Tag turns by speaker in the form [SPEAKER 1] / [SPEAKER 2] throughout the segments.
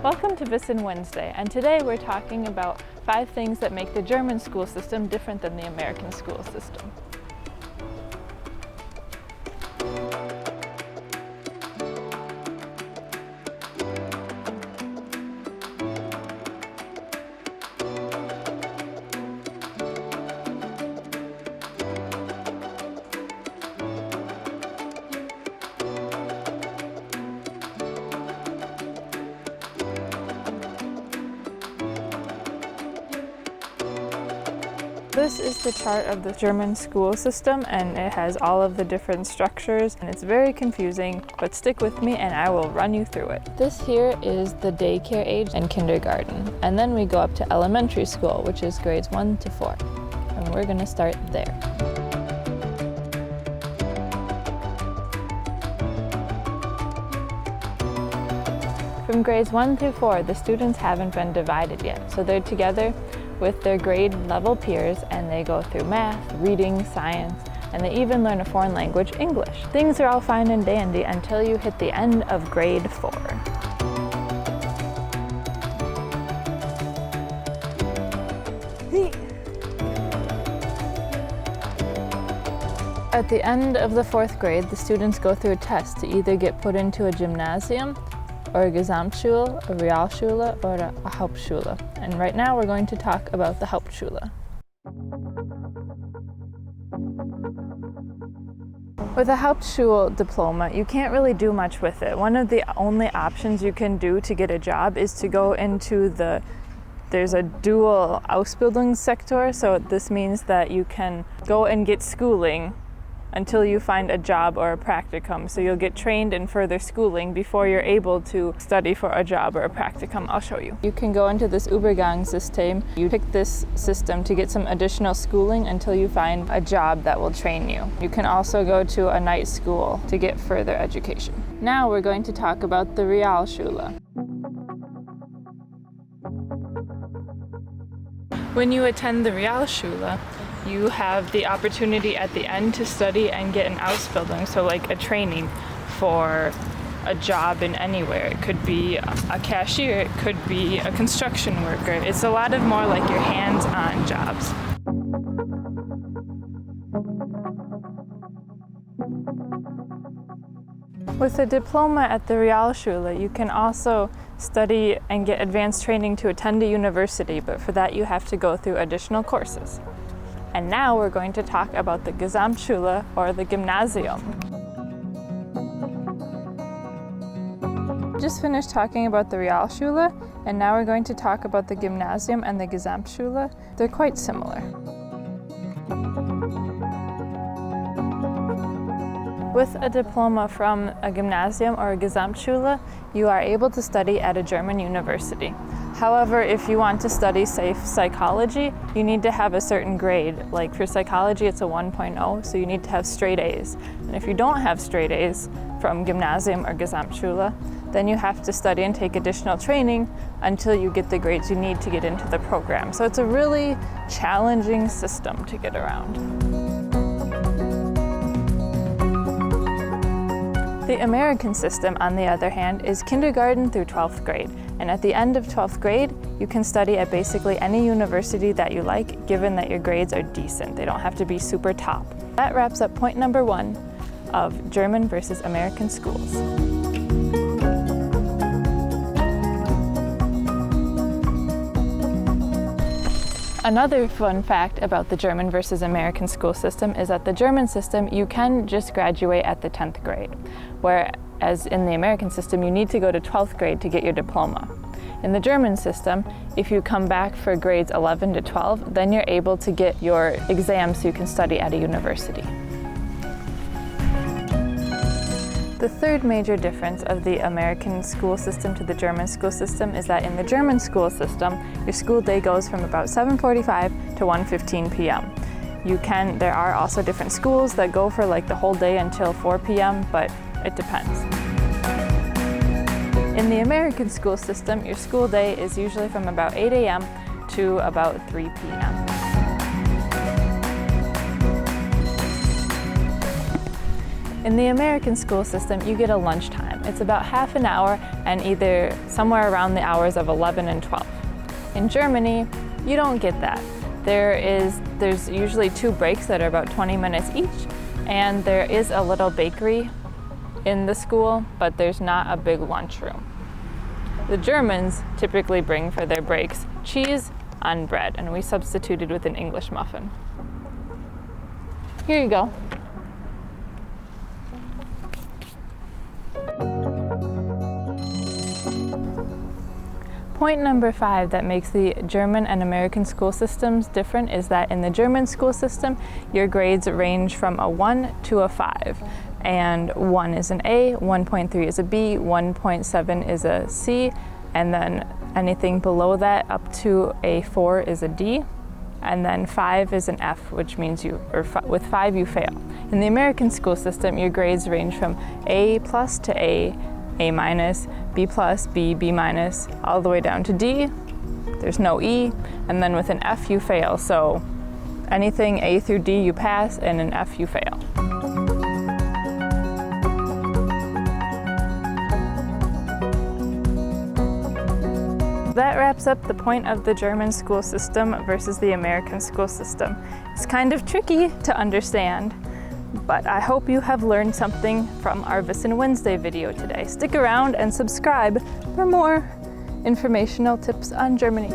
[SPEAKER 1] Welcome to Wissen Wednesday, and today we're talking about 5 things that make the German school system different than the American school system. This is the chart of the German school system, and it has all of the different structures, and it's very confusing, but stick with me and I will run you through it. This here is the daycare age and kindergarten, and then we go up to elementary school, which is grades 1 to 4, and we're going to start there. From grades 1 through 4, the students haven't been divided yet, so they're together with their grade level peers, and they go through math, reading, science, and they even learn a foreign language, English. Things are all fine and dandy until you hit the end of grade 4. At the end of the 4th grade, the students go through a test to either get put into a gymnasium, or a Gesamtschule, a Realschule, or a Hausschule. And right now we're going to talk about the Hauptschule. With a Hauptschule diploma, you can't really do much with it. One of the only options you can do to get a job is to go into there's a dual Ausbildungssektor, so this means that you can go and get schooling until you find a job or a practicum. So you'll get trained in further schooling before you're able to study for a job or a practicum. I'll show you. You can go into this Übergangssystem. You pick this system to get some additional schooling until you find a job that will train you. You can also go to a night school to get further education. Now we're going to talk about the Realschule. When you attend the Realschule, you have the opportunity at the end to study and get an Ausbildung, so like a training for a job in anywhere. It could be a cashier, it could be a construction worker. It's a lot of more like your hands-on jobs. With a diploma at the Realschule, you can also study and get advanced training to attend a university, but for that you have to go through additional courses. And now we're going to talk about the Gesamtschule, or the Gymnasium. Just finished talking about the Realschule, and now we're going to talk about the Gymnasium and the Gesamtschule. They're quite similar. With a diploma from a Gymnasium or a Gesamtschule, you are able to study at a German university. However, if you want to study, say, psychology, you need to have a certain grade. Like for psychology, it's a 1.0, so you need to have straight A's. And if you don't have straight A's from Gymnasium or Gesamtschule, then you have to study and take additional training until you get the grades you need to get into the program. So it's a really challenging system to get around. The American system, on the other hand, is kindergarten through 12th grade. And at the end of 12th grade, you can study at basically any university that you like, given that your grades are decent. They don't have to be super top. That wraps up point number 1 of German versus American schools. Another fun fact about the German versus American school system is that the German system, you can just graduate at the 10th grade, whereas in the American system, you need to go to 12th grade to get your diploma. In the German system, if you come back for grades 11 to 12, then you're able to get your exam so you can study at a university. The third major difference of the American school system to the German school system is that in the German school system, your school day goes from about 7:45 to 1:15 p.m. There are also different schools that go for like the whole day until 4 p.m., but it depends. In the American school system, your school day is usually from about 8 a.m. to about 3 p.m. In the American school system, you get a lunchtime, It's about half an hour and either somewhere around the hours of 11 and 12. In Germany, you don't get that. There's usually 2 breaks that are about 20 minutes each, and there is a little bakery in the school, but there's not a big lunchroom. The Germans typically bring for their breaks cheese on bread, and we substituted with an English muffin. Here you go. Point number 5 that makes the German and American school systems different is that in the German school system, your grades range from a 1 to a 5. And 1 is an A, 1.3 is a B, 1.7 is a C, and then anything below that up to a 4 is a D, and then 5 is an F, which means with 5 you fail. In the American school system, your grades range from A plus to A minus, B plus, B, B minus, all the way down to D. There's no E, and then with an F you fail. So anything A through D you pass, and an F you fail. That wraps up the point of the German school system versus the American school system. It's kind of tricky to understand, but I hope you have learned something from our Wissen Wednesday video today. Stick around and subscribe for more informational tips on Germany.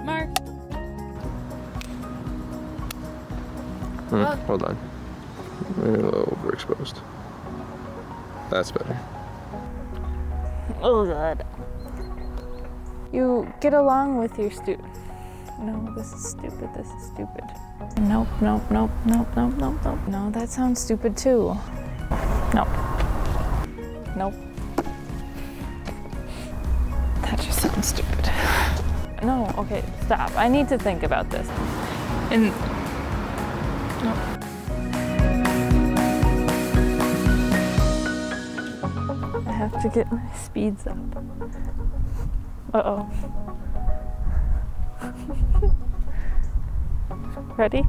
[SPEAKER 1] Mark.
[SPEAKER 2] Hold on. Maybe a little overexposed. That's better.
[SPEAKER 1] Oh God. You get along with your student. No, this is stupid, this is stupid. Nope, nope, nope, nope, nope, nope, nope. No, that sounds stupid too. Nope. Nope. That just sounds stupid. No, okay, stop. I need to think about this. Nope. I have to get my speeds up. Uh-oh. Ready?